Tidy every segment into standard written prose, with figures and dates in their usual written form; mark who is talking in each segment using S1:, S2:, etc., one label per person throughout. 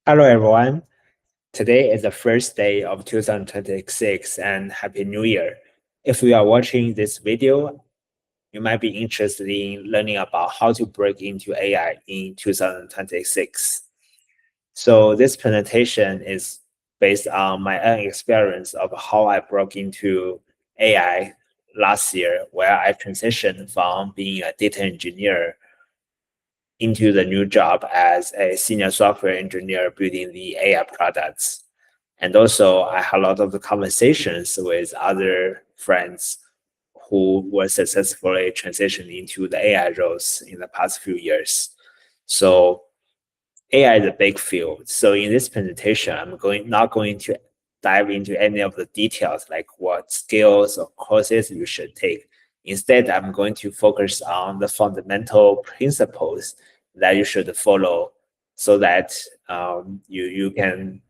S1: Hello, everyone. Today is the first day of 2026 and Happy New Year. If you are watching this video, you might be interested in learning about how to break into AI in 2026. So this presentation is based on my own experience of how I broke into AI last year, where I transitioned from being a data engineer into the new job as a senior software engineer building the AI products. And also, I had a lot of conversations with other friends who were successfully transitioning into the AI roles in the past few years. So AI is a big field. So in this presentation, not going to dive into any of the details like what skills or courses you should take. Instead, I'm going to focus on the fundamental principles that you should follow so that you can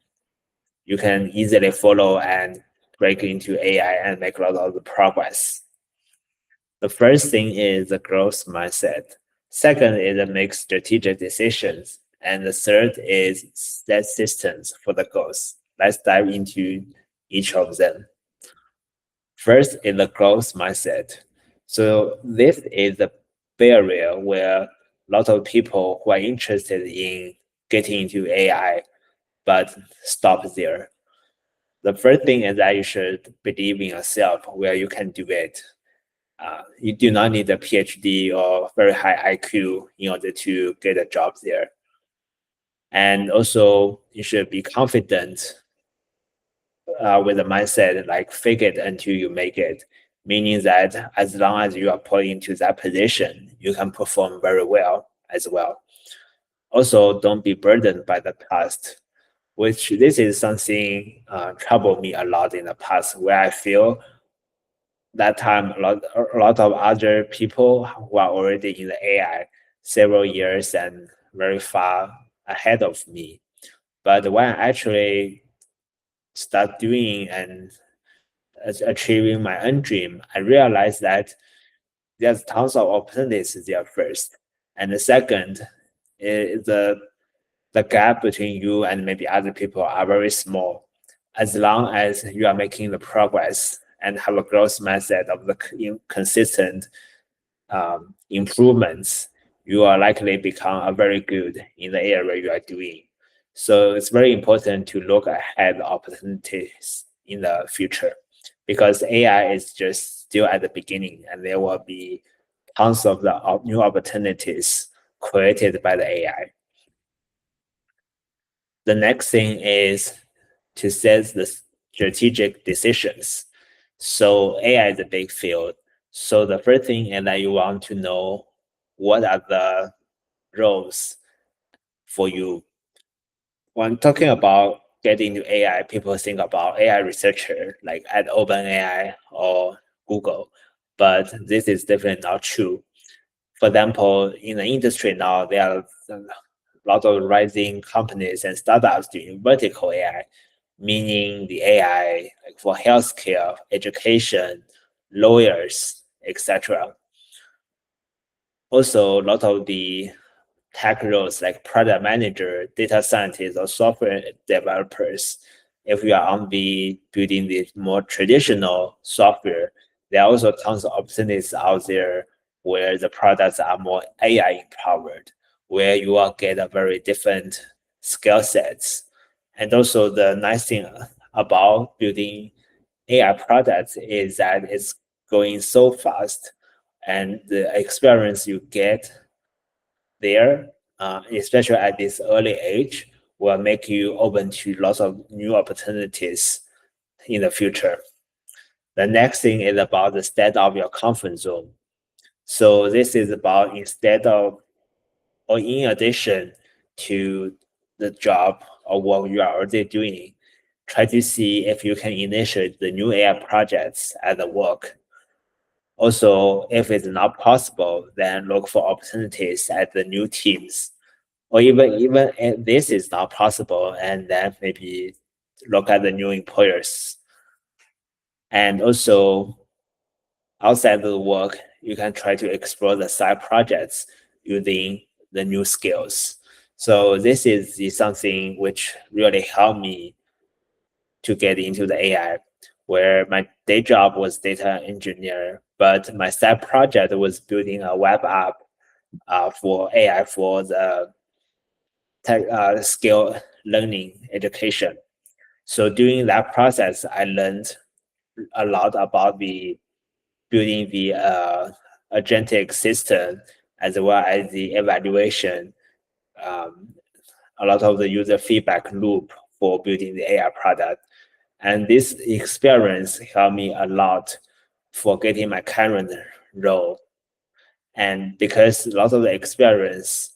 S1: easily follow and break into AI and make a lot of the progress. The first thing is the growth mindset. Second is to make strategic decisions. And the third is set systems for the goals. Let's dive into each of them. First is the growth mindset. So this is the barrier where a lot of people who are interested in getting into AI but stop there. The first thing is that you should believe in yourself where you can do it. You do not need a PhD or very high IQ in order to get a job there. And also, you should be confident with the mindset like fake it until you make it, meaning that as long as you are put into that position, you can perform very well as well. Also, don't be burdened by the past, which this is something troubled me a lot in the past, where I feel that time a lot of other people who are already in the AI several years and very far ahead of me. But when I actually start doing and achieving my own dream, I realized that there's tons of opportunities there first. And the second is the gap between you and maybe other people are very small. As long as you are making the progress and have a growth mindset of the consistent improvements, you are likely become a very good in the area you are doing. So it's very important to look ahead opportunities in the future because AI is just still at the beginning and there will be tons of the new opportunities created by the AI. The next thing is to set the strategic decisions. So AI is a big field. So the first thing is that you want to know what are the roles for you. When talking about getting into AI, people think about AI researcher like at OpenAI or Google, but this is definitely not true. For example, in the industry now, there are a lot of rising companies and startups doing vertical AI, meaning the AI like for healthcare, education, lawyers, etc. Also, a lot of the tech roles like product manager, data scientist, or software developers. If you are on the building the more traditional software, there are also tons of opportunities out there where the products are more AI empowered, where you will get a very different skill sets. And also the nice thing about building AI products is that it's going so fast and the experience you get there, especially at this early age, will make you open to lots of new opportunities in the future. The next thing is about the state of your comfort zone. So this is about instead of or in addition to the job or what you are already doing, try to see if you can initiate the new AI projects at the work. Also, if it's not possible, then look for opportunities at the new teams. Or even if this is not possible, and then maybe look at the new employers. And also outside of the work, you can try to explore the side projects using the new skills. So this is something which really helped me to get into the AI, where my day job was data engineer, but my side project was building a web app for AI for the skill learning education. So during that process, I learned a lot about the building the agentic system as well as the evaluation, um, a lot of the user feedback loop for building the AI product. And this experience helped me a lot for getting my current role. And because a lot of the experience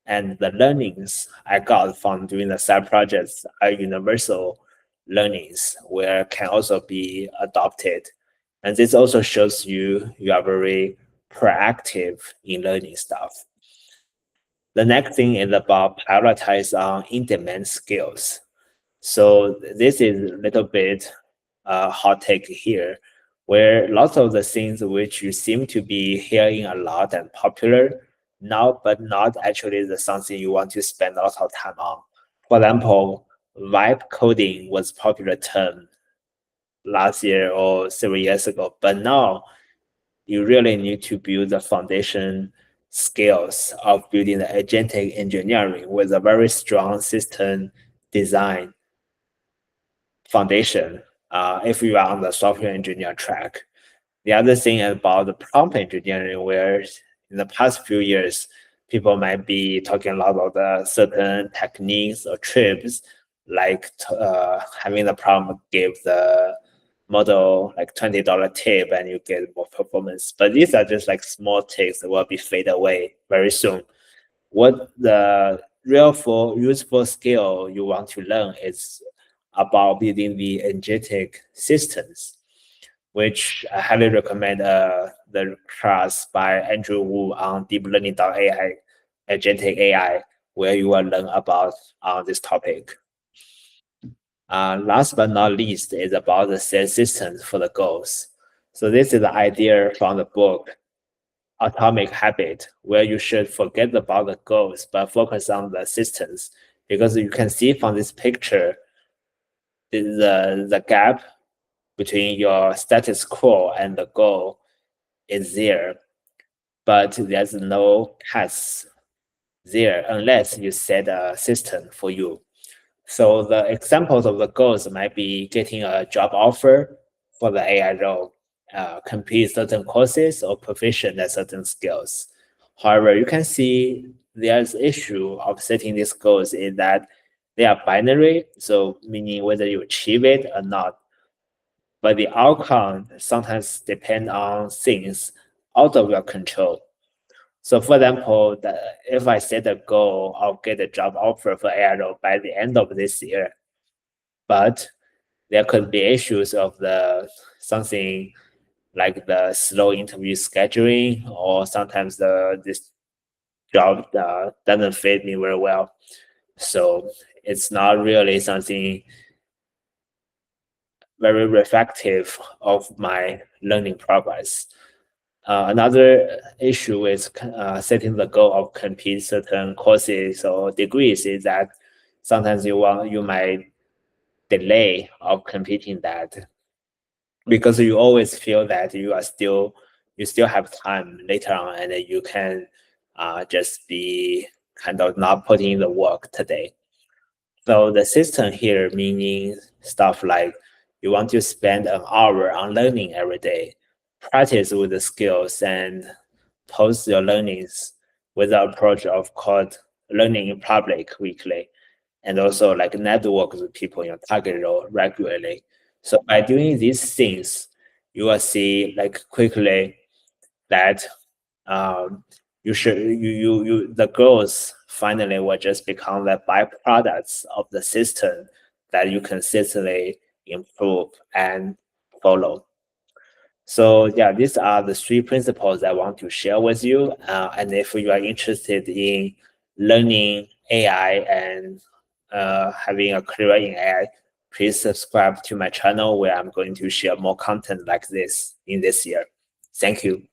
S1: and the learnings I got from doing the side projects are universal learnings where can also be adopted. And this also shows you are very proactive in learning stuff. The next thing is about prioritize on in-demand skills. So this is a little bit hot take here, where lots of the things which you seem to be hearing a lot and popular now, but not actually the something you want to spend a lot of time on. For example, vibe coding was popular term last year or several years ago, but now you really need to build the foundation skills of building the agentic engineering with a very strong system design foundation if you are on the software engineer track. The other thing about the prompt engineering, where in the past few years, people might be talking a lot about the certain techniques or tricks, like having the prompt give the model like $20 tip and you get more performance. But these are just like small tips that will be fade away very soon. What the real full useful skill you want to learn is about building the agentic systems, which I highly recommend the class by Andrew Wu on deeplearning.ai, agentic AI, where you will learn about this topic. Last but not least is about the set systems for the goals. So this is the idea from the book, Atomic Habit, where you should forget about the goals, but focus on the systems. Because you can see from this picture, the gap between your status quo and the goal is there, but there's no path there unless you set a system for you. So the examples of the goals might be getting a job offer for the AI role, complete certain courses or proficient at certain skills. However, you can see there's issue of setting these goals is that they are binary, so meaning whether you achieve it or not. But the outcome sometimes depend on things out of your control. So for example, if I set a goal, I'll get a job offer for AI role by the end of this year. But there could be issues of the something like the slow interview scheduling, or sometimes this job doesn't fit me very well. So it's not really something very reflective of my learning progress. Another issue is setting the goal of complete certain courses or degrees is that sometimes you might delay of completing that because you always feel that you still have time later on and you can just be kind of not putting in the work today. So the system here meaning stuff like you want to spend an hour on learning every day, practice with the skills and post your learnings with the approach of called learning in public weekly, and also like network with people in your target role regularly. So by doing these things, you will see like quickly that the goals finally will just become the byproducts of the system that you consistently improve and follow. So yeah, these are the three principles I want to share with you. And if you are interested in learning AI and having a career in AI, please subscribe to my channel where I'm going to share more content like this in this year. Thank you.